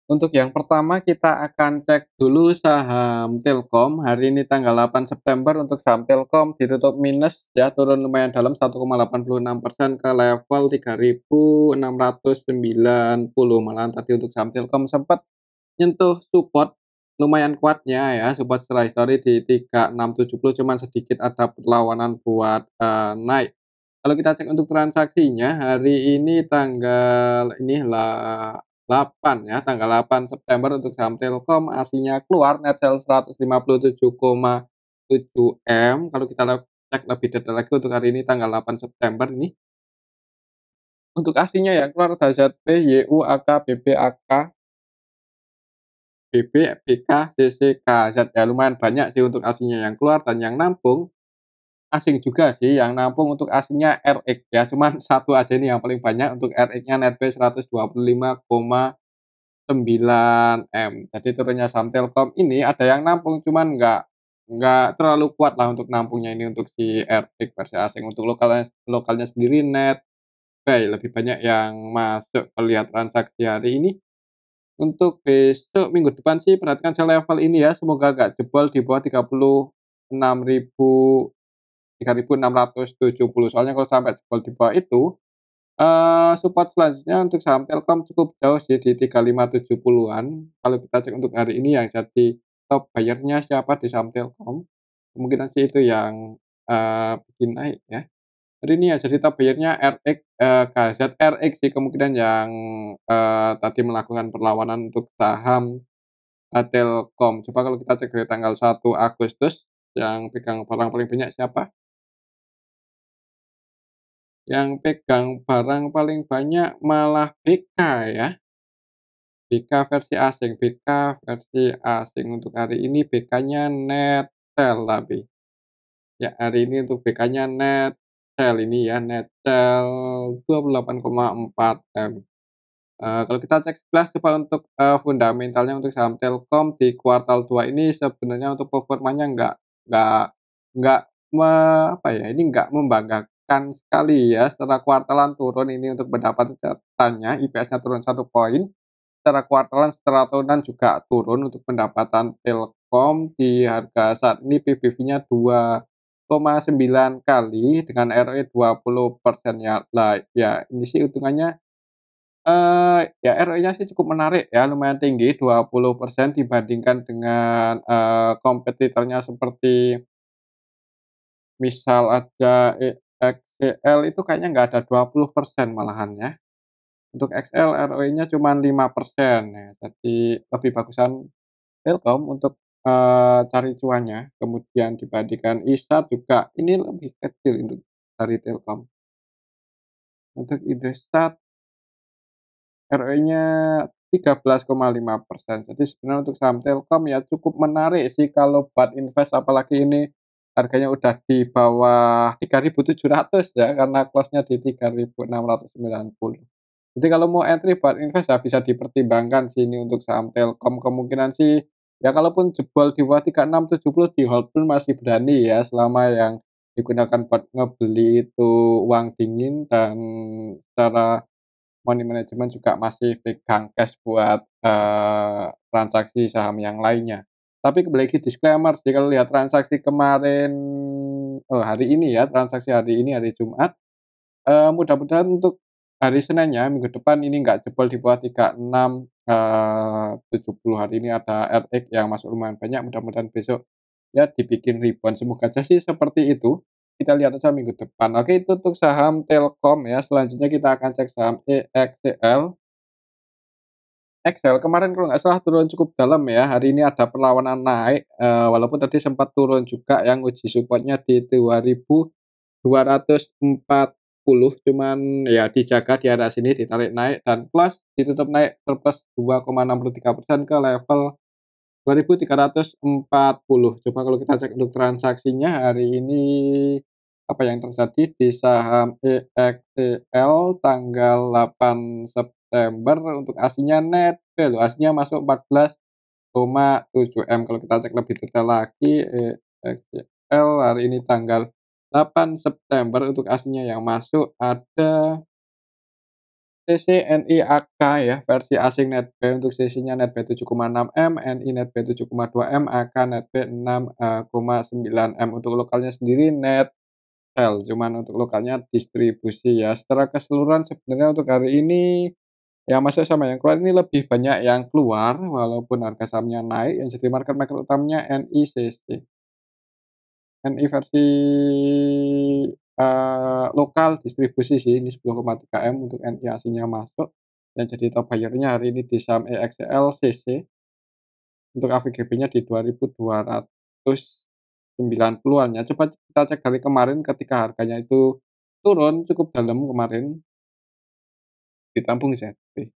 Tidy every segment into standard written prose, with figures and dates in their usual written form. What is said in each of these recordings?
Untuk yang pertama kita akan cek dulu saham Telkom, hari ini tanggal 8 September untuk saham Telkom ditutup minus ya, turun lumayan dalam 1,86% ke level 3.690. Malahan tadi untuk saham Telkom sempat nyentuh support lumayan kuatnya ya, support setelah histori di 3670, cuman sedikit ada perlawanan buat, naik. Kalau kita cek untuk transaksinya hari ini tanggal ini 8 ya, tanggal 8 September untuk saham Telkom aslinya keluar net sale 157,7 M. Kalau kita cek lebih detail lagi untuk hari ini tanggal 8 September ini, untuk aslinya yang keluar ada ZP, YU, AK, BB, AK, BB, BK, CC, KZ ya, lumayan banyak sih untuk aslinya yang keluar, dan yang nampung asing juga sih, yang nampung untuk aslinya RX ya, cuman satu aja ini yang paling banyak untuk RX-nya netbuy 125,9 M. Jadi turunnya saham Telkom ini ada yang nampung, cuman nggak terlalu kuat lah untuk nampungnya ini untuk si RX versi asing. Untuk lokalnya lokalnya sendiri netbuy lebih banyak yang masuk. Kalau lihat transaksi hari ini, untuk besok minggu depan sih perhatikan sell level ini ya, semoga nggak jebol di bawah 36.670. Soalnya kalau sampai jebol di bawah itu, support selanjutnya untuk saham Telkom cukup jauh sih di 3570-an. Kalau kita cek untuk hari ini yang jadi top buyer-nya siapa di saham Telkom, kemungkinan sih itu yang, bikin naik ya. Hari ini yang jadi top buyer-nya RX, KZRX sih kemungkinan yang, tadi melakukan perlawanan untuk saham, Telkom. Coba kalau kita cek dari tanggal 1 Agustus, yang pegang barang paling banyak siapa? Yang pegang barang paling banyak malah BK ya, BK versi asing. BK versi asing untuk hari ini BK-nya Netel tapi. Ya, hari ini untuk BK-nya Netel ini ya, Netel 28,4 M. Kalau kita cek sekilas coba untuk, fundamentalnya untuk saham Telkom di kuartal 2 ini sebenarnya untuk performanya nggak nggak apa ya, ini nggak membanggakan sekali ya, secara kuartalan turun ini untuk pendapatannya, IPS-nya turun 1 poin, secara kuartalan, secara tahunan juga turun untuk pendapatan Telkom di harga saat ini PBV-nya 2,9 kali dengan ROE 20% ya. Lah ya ini sih hitungannya, ya ROE-nya sih cukup menarik ya, lumayan tinggi 20% dibandingkan dengan, kompetitornya seperti misal aja XCL itu kayaknya nggak ada 20% malahan ya. Untuk XL ROE-nya cuma 5% ya, jadi lebih bagusan Telkom untuk, cari cuannya, kemudian dibandingkan ISA juga ini lebih kecil untuk dari Telkom. Untuk Indosat ROE-nya 13,5%. Jadi sebenarnya untuk saham Telkom ya cukup menarik sih kalau buat invest, apalagi ini harganya udah di bawah 3.700 ya, karena close-nya di 3.690. Jadi kalau mau entry buat invest ya bisa dipertimbangkan sih ini untuk saham Telkom, kemungkinan sih ya kalaupun jebol di bawah 3670 di hold pun masih berani ya, selama yang digunakan buat ngebeli itu uang dingin dan secara money management juga masih pegang cash buat, transaksi saham yang lainnya. Tapi kembali lagi disclaimer sih kalau lihat transaksi kemarin, hari ini ya, transaksi hari ini hari Jumat, mudah-mudahan untuk hari Seninnya, minggu depan ini nggak jebol di bawah 36.70. Hari ini ada RX yang masuk lumayan banyak, mudah-mudahan besok ya dibikin ribuan, semoga aja sih seperti itu. Kita lihat aja minggu depan. Oke, itu untuk saham Telkom ya, selanjutnya kita akan cek saham EXCL. Excel kemarin kalau nggak salah turun cukup dalam ya, hari ini ada perlawanan naik, walaupun tadi sempat turun juga yang uji supportnya di 2.240, cuman ya dijaga di area sini, ditarik naik dan plus ditutup naik surplus 2,63% ke level 2.340. Coba kalau kita cek untuk transaksinya hari ini, apa yang terjadi di saham EXCL tanggal 8 September untuk aslinya netbuy loh, aslinya masuk 14,7 M. Kalau kita cek lebih detail lagi, EXCL hari ini tanggal 8 September untuk aslinya yang masuk ada CC NIAK ya, versi asing NetB untuk CC-nya NetB 7,6 M, NI NetB 7,2 M, AK NetB 6,9 M. Untuk lokalnya sendiri Nettel, cuman untuk lokalnya distribusi ya. Secara keseluruhan sebenarnya untuk hari ini, yang masuk sama yang keluar ini lebih banyak yang keluar, walaupun harga sahamnya naik, yang jadi market maker utamanya NICC. NI versi, lokal distribusi sih, ini 10,3 M untuk NI aslinya masuk, yang jadi top buyer-nya hari ini di saham EXL CC, untuk AVGB-nya di 2.290-an ya. Coba kita cek dari kemarin ketika harganya itu turun cukup dalam kemarin, ditampung ZB.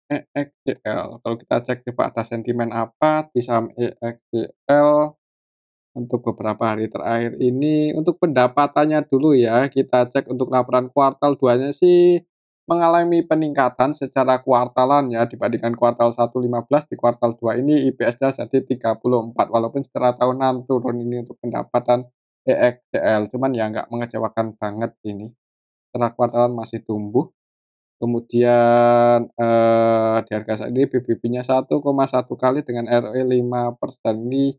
EXCL, kalau kita cek coba ada sentimen apa di saham EXCL. Untuk beberapa hari terakhir ini, untuk pendapatannya dulu ya, kita cek untuk laporan kuartal 2-nya sih mengalami peningkatan secara kuartalan ya, dibandingkan kuartal 1 15, di kuartal 2 ini IPS-nya jadi 34, walaupun secara tahunan turun ini untuk pendapatan EXCL, cuman ya nggak mengecewakan banget ini, secara kuartalan masih tumbuh. Kemudian, di harga saat ini BBB-nya 1,1 kali dengan ROE 5%, ini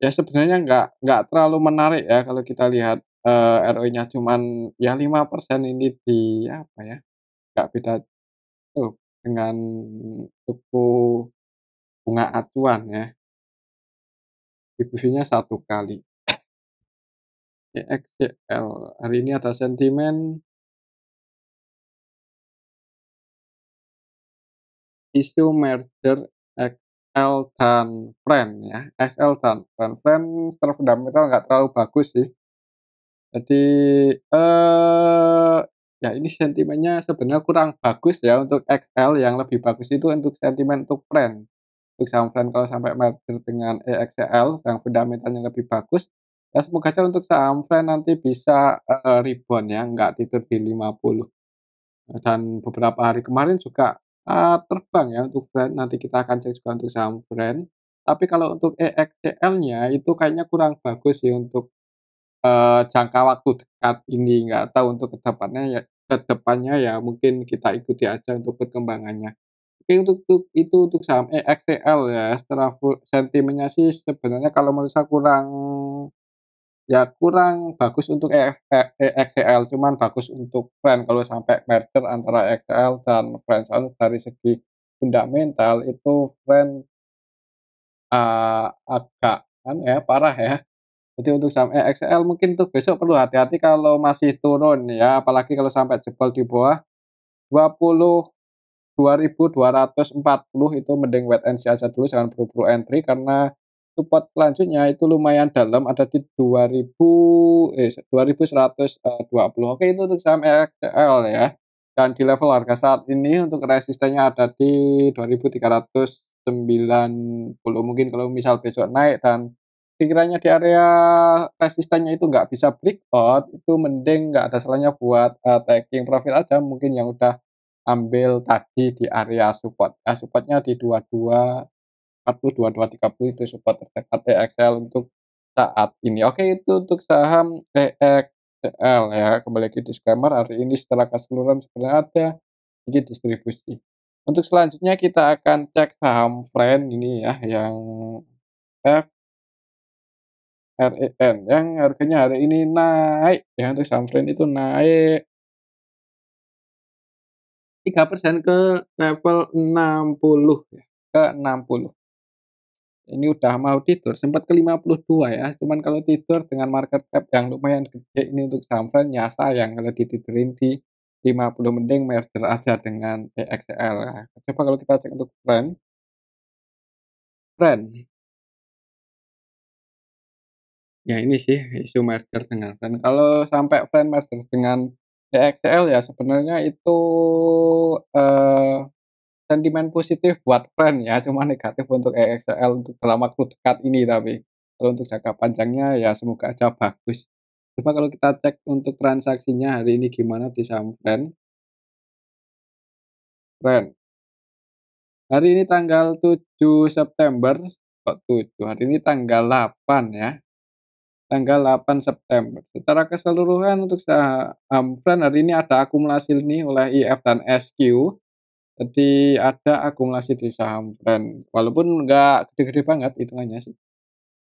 ya sebenarnya nggak terlalu menarik ya kalau kita lihat, ROE-nya cuman ya 5% ini di apa ya, nggak beda jauh dengan suku bunga acuan ya, distribusinya 1 kali. EXCL hari ini ada sentimen isu merger XL dan Friend ya, XL dan Friend. Friend secara fundamental nggak terlalu bagus sih. Jadi, ya ini sentimennya sebenarnya kurang bagus ya untuk XL, yang lebih bagus itu untuk sentimen untuk Friend. Untuk saham Friend kalau sampai merger dengan EXCL yang fundamentalnya lebih bagus, ya semoga aja untuk saham Friend nanti bisa, rebound ya, nggak tidur di 50. Dan beberapa hari kemarin juga, terbang ya untuk Friend, nanti kita akan cek juga untuk saham Friend. Tapi kalau untuk EXCL-nya itu kayaknya kurang bagus sih untuk jangka waktu dekat ini, nggak tahu untuk ke depannya ya mungkin kita ikuti aja untuk perkembangannya. Oke, untuk itu untuk saham EXCL ya, setelah sentimennya sih sebenarnya kalau menurut saya kurang bagus untuk EXCL, cuman bagus untuk Friend kalau sampai merger antara EXCL dan Friend. Soalnya dari segi fundamental itu Friend, agak anu ya, parah ya. Jadi untuk saham EXL mungkin untuk besok perlu hati-hati kalau masih turun ya, apalagi kalau sampai jebol di bawah 22.240 itu mending wait and see aja dulu, jangan buru-buru entry karena support selanjutnya itu lumayan dalam ada di 2120. Oke, itu untuk saham EXL ya. Dan di level harga saat ini untuk resistennya ada di 2390. Mungkin kalau misal besok naik dan sekiranya di area resistennya itu nggak bisa breakout, itu mending nggak ada salahnya buat, taking profit aja mungkin yang udah ambil tadi di area support. Support-nya di 2240, 2230 itu support terdekat EXL untuk saat ini. Oke, itu untuk saham EXL ya. Kembali lagi disclaimer, hari ini secara keseluruhan sebenarnya ada sedikit distribusi. Untuk selanjutnya kita akan cek saham Friend ini ya, yang FREN yang harganya hari ini naik ya, untuk saham Friend itu naik 3% ke level 60 ya, ke 60. Ini udah mau tidur, sempat ke 52 ya, cuman kalau tidur dengan market cap yang lumayan gede ini untuk saham Friend ya sayang kalau ditidurin di 50, mending merger aja dengan EXL ya. Coba kalau kita cek untuk Friend, ya ini sih isu merger dengan Friend. Kalau sampai Friend merger dengan EXL ya sebenarnya itu, eee sentimen positif buat Friend ya, cuma negatif untuk EXL untuk dalam waktu dekat ini tapi. Kalau untuk jangka panjangnya ya semoga aja bagus. Coba kalau kita cek untuk transaksinya hari ini gimana di saham Friend. Hari ini tanggal 7 September, kok 7, hari ini tanggal 8 ya. tanggal 8 September. Secara keseluruhan untuk saham Brand hari ini ada akumulasi nih oleh IF dan SQ. Jadi ada akumulasi di saham Brand, walaupun nggak gede-gede banget hitungannya sih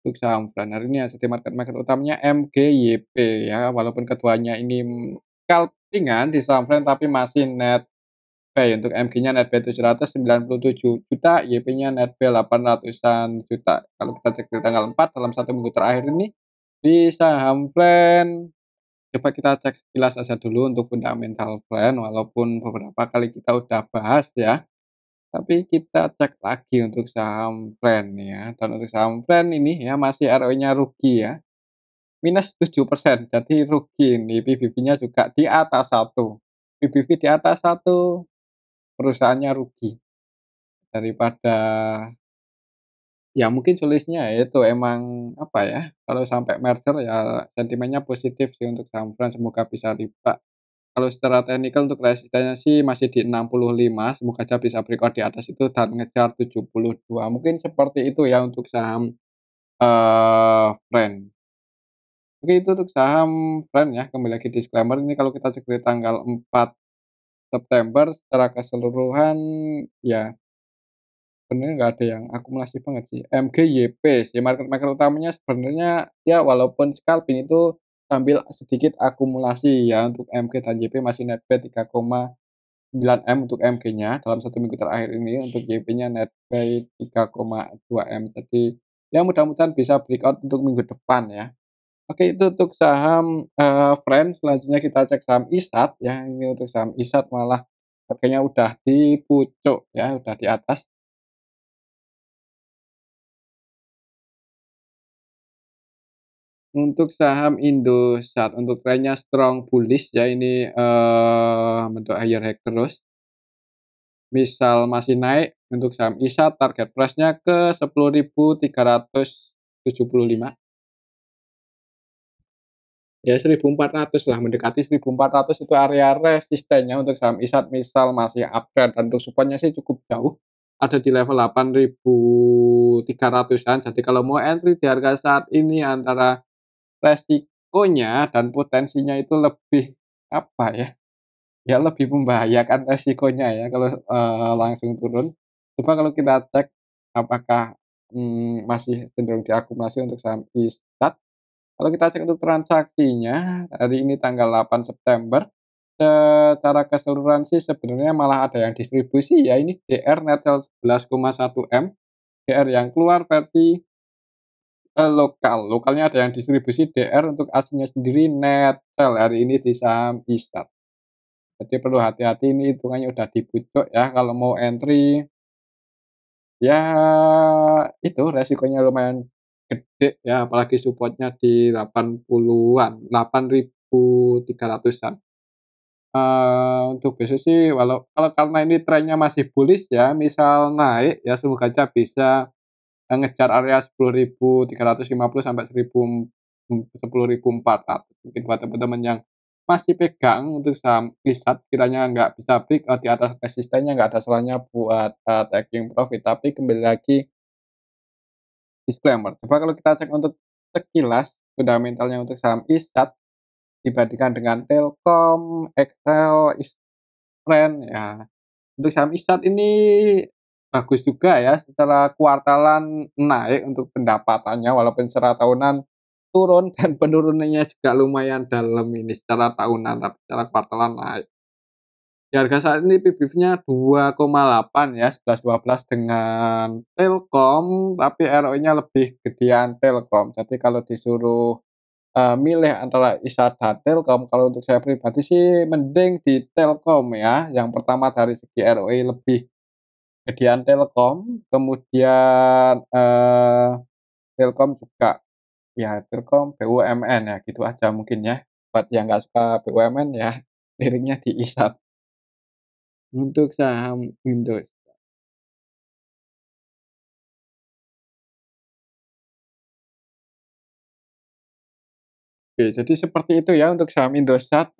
untuk saham Brand. Hari ini jadi market maker utamanya MGYP ya, walaupun keduanya ini scalping di saham Brand tapi masih net buy. Untuk MG-nya net buy 797 juta, YP-nya net buy 800-an juta. Kalau kita cek di tanggal 4 dalam 1 minggu terakhir ini di saham Brand, coba kita cek sekilas aja dulu untuk fundamental Brand, walaupun beberapa kali kita udah bahas ya. Tapi kita cek lagi untuk saham Brand ya, dan untuk saham Brand ini ya masih ROE-nya rugi ya, minus 7%, jadi rugi ini, PBB-nya juga di atas 1, PBB di atas 1, perusahaannya rugi. Daripada ya mungkin solusinya itu emang apa ya, kalau sampai merger ya sentimennya positif sih untuk saham Brand, semoga bisa riba. Kalau secara teknikal untuk resistensi masih di 65, semoga aja bisa breakout di atas itu dan ngejar 72. Mungkin seperti itu ya untuk saham, Brand. Oke, itu untuk saham Brand ya, kembali lagi disclaimer ini kalau kita cek di tanggal 4 September secara keseluruhan ya sebenarnya nggak ada yang akumulasi banget sih. MGYP sih market maker utamanya sebenarnya ya walaupun scalping itu sambil sedikit akumulasi ya, untuk MG dan YP masih net buy 3,9 M untuk MG-nya dalam 1 minggu terakhir ini, untuk YP-nya net buy 3,2 M. Jadi ya mudah-mudahan bisa breakout untuk minggu depan ya. Oke, itu untuk saham, Brand. Selanjutnya kita cek saham ISAT ya, ini untuk saham ISAT malah harganya udah di pucuk ya, udah di atas. Untuk saham Indosat, untuk trennya strong bullish ya ini, bentuk higher high terus. Misal masih naik untuk saham ISAT target price-nya ke 10.375. Ya 1.400 lah, mendekati 1.400 itu area resistennya untuk saham ISAT misal masih uptrend, dan untuk support-nya sih cukup jauh, ada di level 8.300-an. Jadi kalau mau entry di harga saat ini antara resikonya dan potensinya itu lebih, apa ya, ya lebih membahayakan resikonya ya kalau, langsung turun. Coba kalau kita cek apakah, masih cenderung diakumulasi untuk saham ISTAT. Kalau kita cek untuk transaksinya, hari ini tanggal 8 September, secara keseluruhan sih sebenarnya malah ada yang distribusi ya, ini DR Netel 11,1 M, DR yang keluar versi lokalnya ada yang distribusi DR untuk aslinya sendiri Netel hari ini di saham ISTAT. Jadi perlu hati-hati, ini hitungannya udah di pucuk ya, kalau mau entry, ya itu resikonya lumayan gede ya, apalagi supportnya di 80-an, 8.300-an. Untuk besok sih kalau karena ini trennya masih bullish ya, misal naik ya semoga aja bisa ngejar area 10.350 sampai 10.400. Mungkin buat teman-teman yang masih pegang untuk saham ISAT kiranya nggak bisa break di atas resistennya, nggak ada salahnya buat, taking profit. Tapi kembali lagi disclaimer, coba kalau kita cek untuk sekilas fundamentalnya untuk saham ISAT dibandingkan dengan Telkom, Excel, Trend ya. Untuk saham ISAT ini bagus juga ya, secara kuartalan naik untuk pendapatannya, walaupun secara tahunan turun dan penurunannya juga lumayan dalam ini secara tahunan, tapi secara kuartalan naik. Di harga saat ini PBV-nya 2,8 ya, 11-12 dengan Telkom, tapi ROE-nya lebih gedean Telkom. Jadi kalau disuruh, milih antara ISAT dan Telkom, kalau untuk saya pribadi sih mending di Telkom ya. Yang pertama dari segi ROE lebih gedean Telkom, kemudian, Telkom juga ya Telkom BUMN ya, gitu aja mungkin ya. Buat yang nggak suka BUMN ya liriknya di ISAT. Untuk saham Indo. Oke, jadi seperti itu ya untuk saham Indosat.